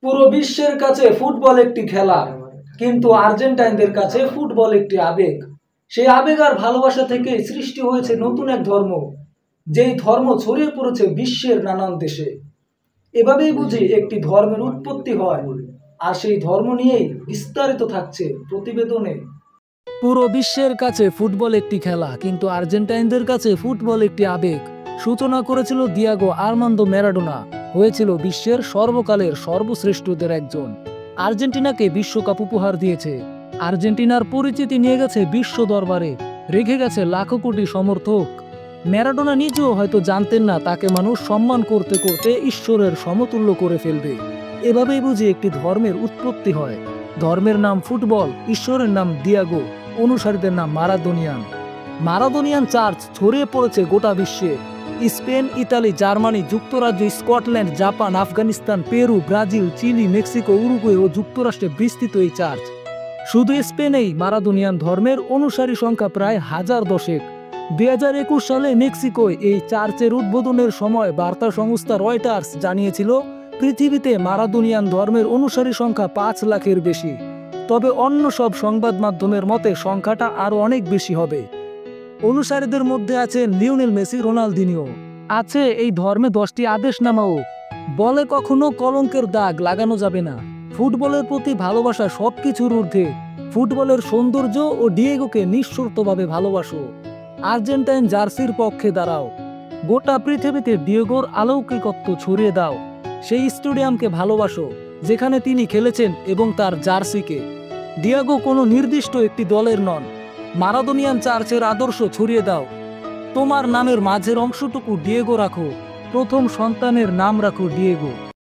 পুরো বিশ্বের কাছে ফুটবল একটি খেলা, কিন্তু আর্জেন্টাইনদের কাছে ফুটবল একটি আবেগ। সেই আবেগ আর ভালোবাসা থেকে সৃষ্টি হয়েছে নতুন এক ধর্ম, যেই ধর্ম ছড়িয়ে পড়েছে বিশ্বের নানান দেশে। এভাবেই বুঝি একটি ধর্মের উৎপত্তি হয়, আর সেই ধর্ম নিয়েই বিস্তারিত থাকছে প্রতিবেদনে। পুরো বিশ্বের কাছে ফুটবল একটি খেলা, কিন্তু আর্জেন্টাইনদের কাছে ফুটবল একটি আবেগ। সূচনা করেছিল দিয়াগো আর্মান্দো ম্যারাডোনা, হয়েছিল বিশ্বের সর্বকালের সর্বশ্রেষ্ঠদের একজন। আর্জেন্টিনাকে বিশ্বকাপ উপহার দিয়েছে, আর্জেন্টিনার পরিচিতি নিয়ে গেছে বিশ্ব দরবারে, রেখে গেছে লাখো কোটি সমর্থক। ম্যারাডোনা নিজেও হয়তো জানতেন না তাকে মানুষ সম্মান করতে করতে ঈশ্বরের সমতুল্য করে ফেলবে। এভাবেই বুঝি একটি ধর্মের উৎপত্তি হয়। ধর্মের নাম ফুটবল, ঈশ্বরের নাম দিয়াগো, অনুসারীদের নাম মারাদোনিয়ান। মারাদোনিয়ান চার্চ ছড়িয়ে পড়েছে গোটা বিশ্বে। স্পেন, ইতালি, জার্মানি, যুক্তরাজ্য, Scotland, Japan, Afghanistan, Peru, Brazil, Chile, Mexico, Uruguay ও যুক্তরাষ্ট্রে বিস্তৃত এই চার্চ। শুধু স্পেনেই মারাদোনিয়ান ধর্মের অনুসারী সংখ্যা প্রায় 1010। 2021 সালে মেক্সিকোয় এই চার্চের উদ্বোধনের সময় বার্তা সংস্থা রয়টার্স জানিয়েছিল পৃথিবীতে মারাদোনিয়ান ধর্মের অনুসারী সংখ্যা 5 লাখের বেশি। তবে অন্য সব সংবাদ মাধ্যমের মতে সংখ্যাটা আরও অনেক বেশি হবে। অনুসারীদের মধ্যে আছে লিওনেল মেসি, রোনালদিনিও। আছে এই ধর্মে 10টি আদেশনামাও। বলে কখনো কলঙ্কের দাগ লাগানো যাবে না। ফুটবলের প্রতি ভালোবাসা সবকিছুর ঊর্ধ্বে। ফুটবলের সৌন্দর্য ও ডিয়েগোকে নিঃশর্তভাবে ভালোবাসো। আর্জেন্টাইন জার্সির পক্ষে দাঁড়াও। গোটা পৃথিবীতে ডিয়েগোর অলৌকিকত্ব ছড়িয়ে দাও। সেই স্টেডিয়ামকে ভালোবাসো যেখানে তিনি খেলেছেন এবং তার জার্সিকে। ডিয়েগো কোনো নির্দিষ্ট একটি দলের নন। মারাদোনিয়ান চার্চের আদর্শ ছড়িয়ে দাও। তোমার নামের মাঝের অংশটুকু ডিয়েগো রাখো। প্রথম সন্তানের নাম রাখো ডিয়েগো।